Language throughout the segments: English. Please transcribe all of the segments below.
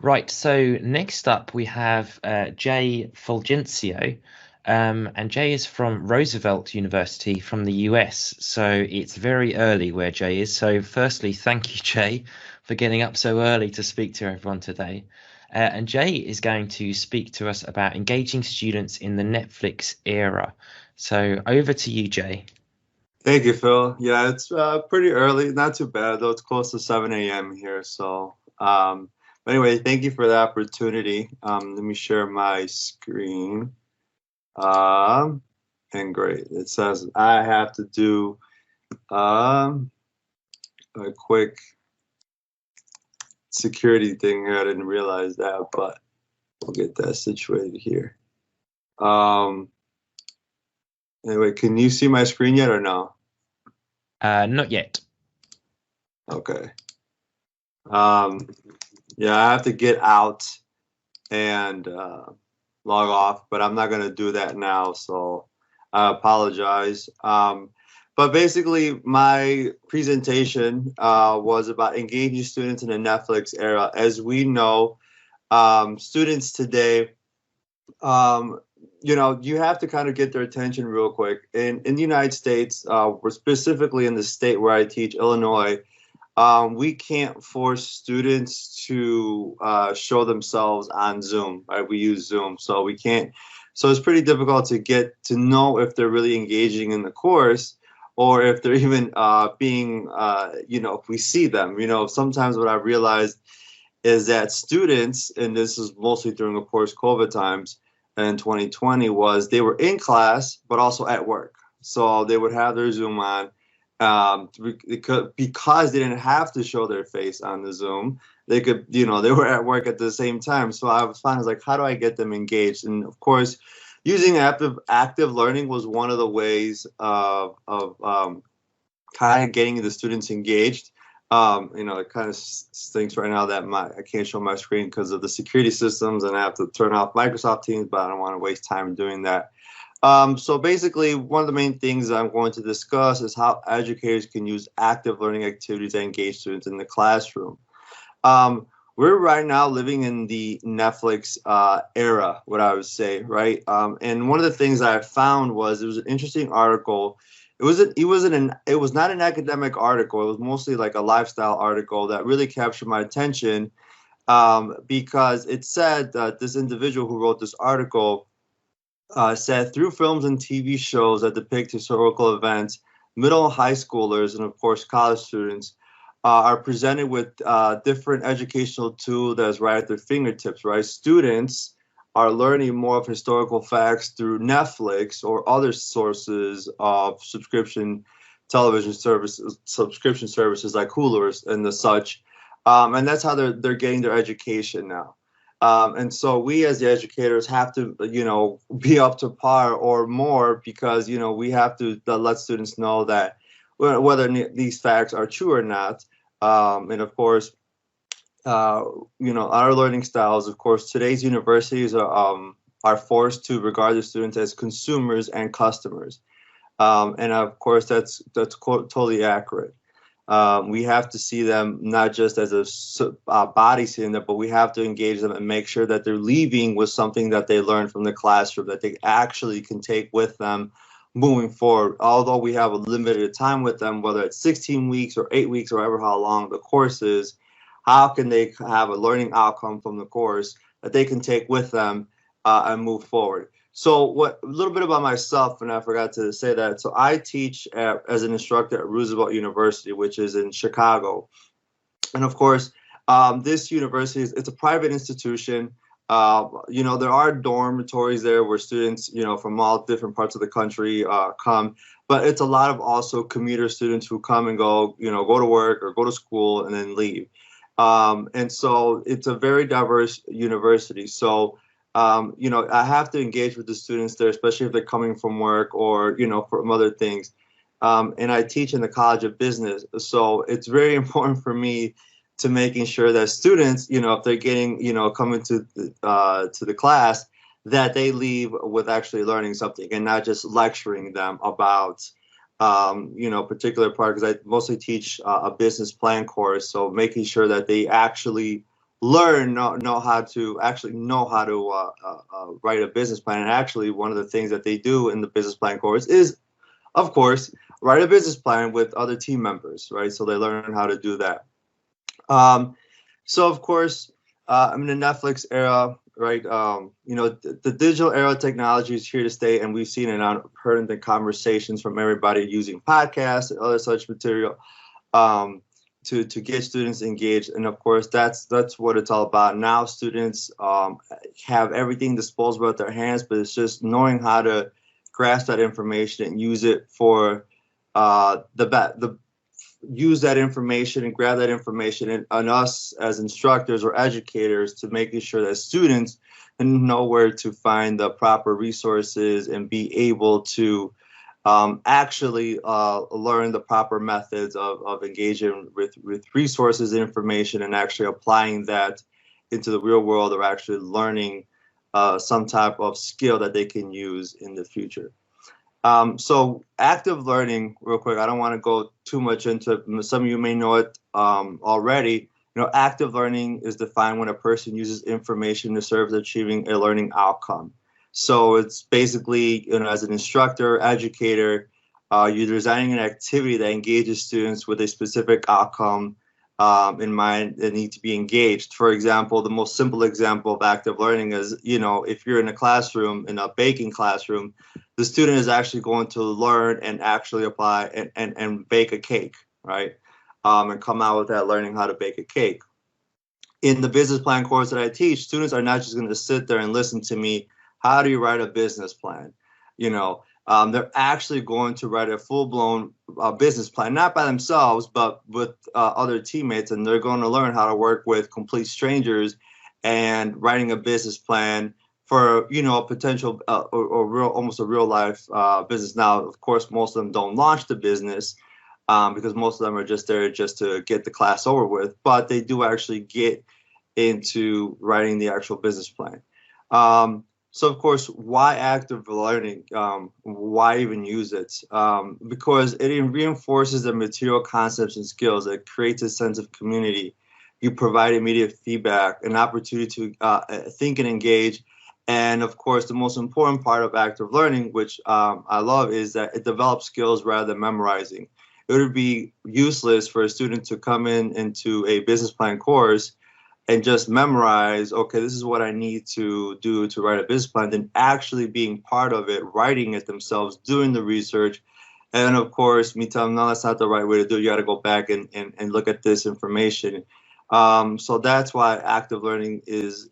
Right, so next up we have Jay Fulgencio, and Jay is from Roosevelt University from the US, so it's very early where Jay is. So firstly, thank you, Jay, for getting up so early to speak to everyone today. And Jay is going to speak to us about engaging students in the Netflix era. So over to you, Jay. Thank you, Phil. Yeah, it's pretty early, not too bad though. It's close to 7 a.m. here. But anyway, thank you for the opportunity. Let me share my screen. Um, and great. It says I have to do um, a quick security thing here. I didn't realize that, but we'll get that situated here. Um, anyway, can you see my screen yet or no? Not yet. Okay. Um, yeah, I have to get out and log off, but I'm not going to do that now, so I apologize. But basically, my presentation was about engaging students in the Netflix era. As we know, students today, um, you have to kind of get their attention real quick. In the United States, we're specifically in the state where I teach, Illinois. We can't force students to show themselves on Zoom, right? We use Zoom, so we can't. So it's pretty difficult to get to know if they're really engaging in the course or if they're even being, if we see them. Sometimes what I realized is that students, and this is mostly during, of course, COVID times in 2020, was they were in class, but also at work. So they would have their Zoom on because they didn't have to show their face on the Zoom. They could, they were at work at the same time. So I was finding like, how do I get them engaged? And of course, using active learning was one of the ways of kind of getting the students engaged. It kind of stinks right now that I can't show my screen because of the security systems, and I have to turn off Microsoft Teams, but I don't want to waste time doing that. So basically, one of the main things I'm going to discuss is how educators can use active learning activities to engage students in the classroom. Um, we're right now living in the Netflix era, what I would say, right? And one of the things I found was there was an interesting article. It was not an academic article. It was mostly like a lifestyle article that really captured my attention because it said that this individual who wrote this article said through films and TV shows that depict historical events, middle and high schoolers, and of course college students, are presented with different educational tools that's right at their fingertips. Right, students are learning more of historical facts through Netflix or other sources of subscription services like Hulu and the such, and that's how they're getting their education now. And so we as the educators have to, be up to par or more because, we have to let students know that whether these facts are true or not. And of course, our learning styles, of course, today's universities are forced to regard their students as consumers and customers. And of course, that's totally accurate. We have to see them not just as a body seeing them, but we have to engage them and make sure that they're leaving with something that they learned from the classroom that they actually can take with them moving forward. Although we have a limited time with them, whether it's 16 weeks or 8 weeks or ever how long the course is, how can they have a learning outcome from the course that they can take with them and move forward? So what a little bit about myself, and I forgot to say that. So I teach as an instructor at Roosevelt University, which is in Chicago. And of course, this university it's a private institution. There are dormitories there where students, from all different parts of the country come, but it's a lot of also commuter students who come and go, go to work or go to school and then leave. And so it's a very diverse university. So I have to engage with the students there, especially if they're coming from work or, from other things. And I teach in the College of Business. So it's very important for me to making sure that students, if they're getting, coming to the class, that they leave with actually learning something and not just lecturing them about, particular part, because I mostly teach a business plan course. So making sure that they actually learn, know how to actually know how to write a business plan. And actually, one of the things that they do in the business plan course is, of course, write a business plan with other team members, right? So they learn how to do that. Um, so of course, I'm in the Netflix era, right? The digital era of technology is here to stay, and we've seen it on heard in the conversations from everybody using podcasts and other such material um, to get students engaged. And of course, that's what it's all about. Now, students have everything disposable at their hands, but it's just knowing how to grasp that information and use it for the use that information and grab that information, and on us as instructors or educators to making sure that students know where to find the proper resources and be able to actually learn the proper methods of engaging with resources and information, and actually applying that into the real world, or actually learning some type of skill that they can use in the future. So active learning, real quick, I don't want to go too much into it. Some of you may know it already. Active learning is defined when a person uses information to serve achieving a learning outcome. So it's basically, as an instructor, educator, you're designing an activity that engages students with a specific outcome in mind that need to be engaged. For example, the most simple example of active learning is, if you're in a classroom, in a baking classroom, the student is actually going to learn and actually apply and bake a cake, right? And come out with that learning how to bake a cake. In the business plan course that I teach, students are not just going to sit there and listen to me. How do you write a business plan? They're actually going to write a full-blown business plan, not by themselves, but with other teammates, and they're going to learn how to work with complete strangers and writing a business plan for a potential or real, almost a real life business. Now, of course, most of them don't launch the business because most of them are just there just to get the class over with, but they do actually get into writing the actual business plan. So, of course, why active learning? Why even use it? Because it reinforces the material concepts and skills. It creates a sense of community. You provide immediate feedback, an opportunity to think and engage. And of course, the most important part of active learning, which I love, is that it develops skills rather than memorizing. It would be useless for a student to come into a business plan course and just memorize, okay, this is what I need to do to write a business plan, then actually being part of it, writing it themselves, doing the research. And of course, me telling them, no, that's not the right way to do it. You got to go back and look at this information. So that's why active learning is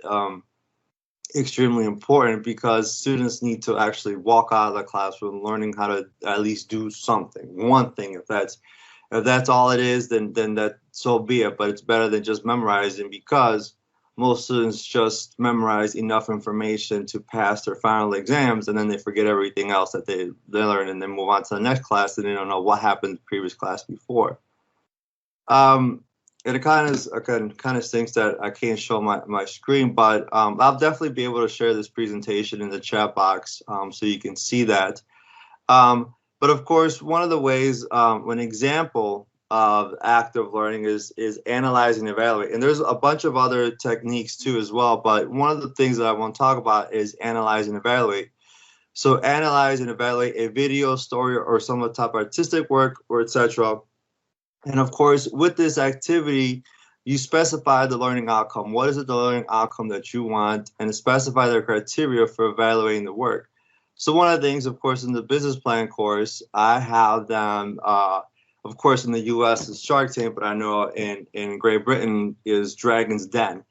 extremely important, because students need to actually walk out of the classroom learning how to at least do something, one thing. If that's all it is, then that so be it. But it's better than just memorizing, because most students just memorize enough information to pass their final exams, and then they forget everything else that they learn, and then move on to the next class, and they don't know what happened in the previous class before. And it kind of stinks that I can't show my screen, but I'll definitely be able to share this presentation in the chat box so you can see that. But of course, one of the ways, an example of active learning is analyze and evaluate. And there's a bunch of other techniques too as well, but one of the things that I want to talk about is analyze and evaluate. So analyze and evaluate a video, story, or some of the type of artistic work, or etc. And of course, with this activity, you specify the learning outcome. What is the learning outcome that you want, and specify the criteria for evaluating the work. So one of the things, of course, in the business plan course, I have them, of course, in the U.S. is Shark Tank, but I know in Great Britain is Dragon's Den.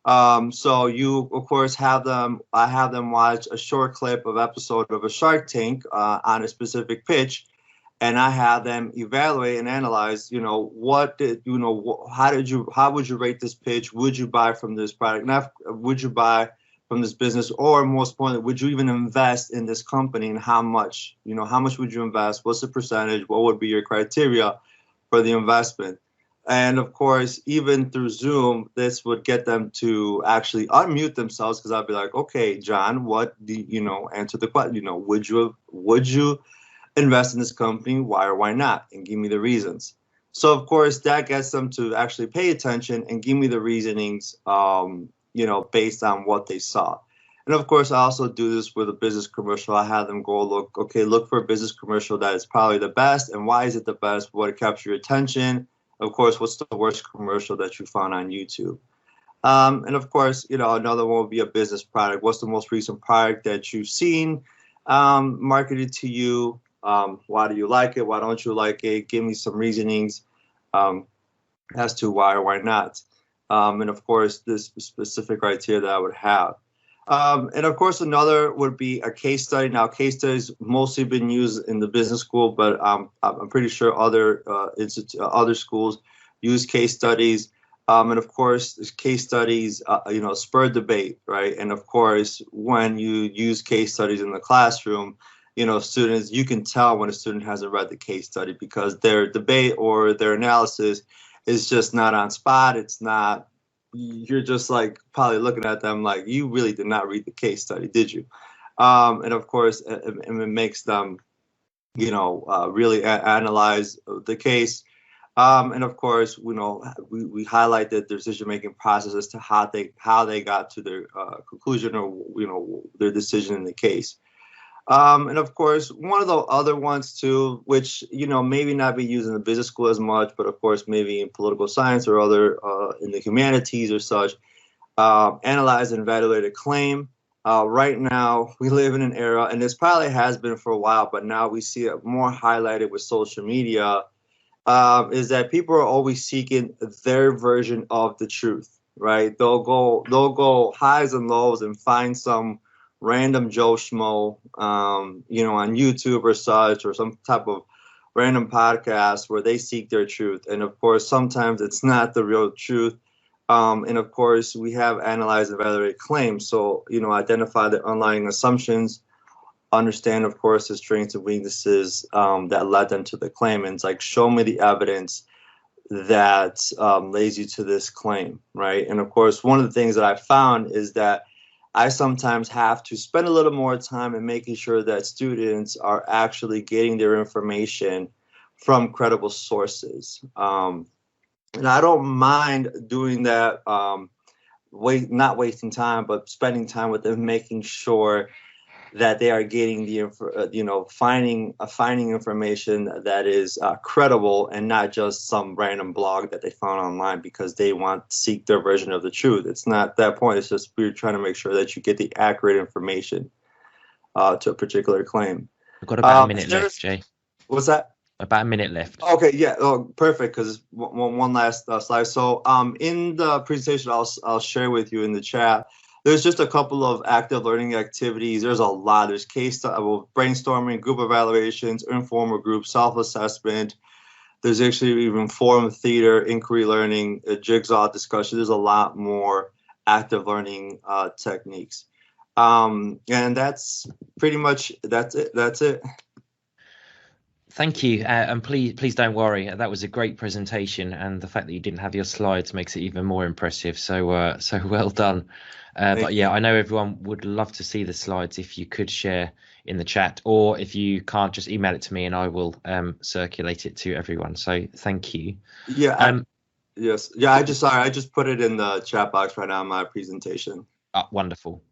So you, of course, I have them watch a short clip of episode of a Shark Tank on a specific pitch. And I have them evaluate and analyze, how would you rate this pitch? Would you buy from this product? Not would you buy from this business, or most importantly, would you even invest in this company, and how much? How much would you invest? What's the percentage? What would be your criteria for the investment? And of course, even through Zoom, this would get them to actually unmute themselves, because I'd be like, okay, John, what do answer the question? Would you invest in this company? Why or why not? And give me the reasons. So of course that gets them to actually pay attention and give me the reasonings, based on what they saw. And of course, I also do this with a business commercial. I have them go look for a business commercial that is probably the best, and why is it the best? What captures your attention? Of course, what's the worst commercial that you found on YouTube? And of course, another one would be a business product. What's the most recent product that you've seen marketed to you? Why do you like it? Why don't you like it? Give me some reasonings um, as to why or why not. And of course, this specific criteria that I would have. And of course, another would be a case study. Now, case studies mostly been used in the business school, but I'm pretty sure other schools use case studies. And of course, case studies, spur debate, right? And of course, when you use case studies in the classroom, students, you can tell when a student hasn't read the case study because their debate or their analysis is just not on spot. It's not, you're just like probably looking at them like you really did not read the case study, did you? And of course, it makes them, really analyze the case. And of course, we highlight the decision-making process as to how they got to their conclusion or their decision in the case. And of course, one of the other ones too, which maybe not be used in the business school as much, but of course maybe in political science or other in the humanities or such, analyze and evaluate a claim. Right now, we live in an era, and this probably has been for a while, but now we see it more highlighted with social media. Is that people are always seeking their version of the truth, right? They'll go highs and lows and find some random Joe Schmo, on YouTube or such, or some type of random podcast where they seek their truth. And of course, sometimes it's not the real truth. And of course, we have analyzed and evaluated claims. So, identify the underlying assumptions, understand, of course, the strengths and weaknesses that led them to the claim. And it's like, show me the evidence that lays you to this claim, right? And of course, one of the things that I found is that I sometimes have to spend a little more time in making sure that students are actually getting their information from credible sources. And I don't mind doing that, not wasting time, but spending time with them, making sure that they are getting finding information that is credible and not just some random blog that they found online because they want to seek their version of the truth. It's not that point. It's just we're trying to make sure that you get the accurate information to a particular claim. We've got about a minute left, Jay. What's that? About a minute left. Okay, yeah, perfect. Because one last slide. So, in the presentation, I'll share with you in the chat. There's just a couple of active learning activities. There's a lot. There's brainstorming, group evaluations, informal group, self-assessment. There's actually even forum theater, inquiry learning, jigsaw discussion. There's a lot more active learning techniques. And that's pretty much, that's it. Thank you, and please don't worry. That was a great presentation, and the fact that you didn't have your slides makes it even more impressive. So well done. But yeah, I know everyone would love to see the slides. If you could share in the chat, or if you can't, just email it to me, and I will circulate it to everyone. So thank you. Yeah. Yes. Yeah. I just put it in the chat box right now in my presentation. Wonderful.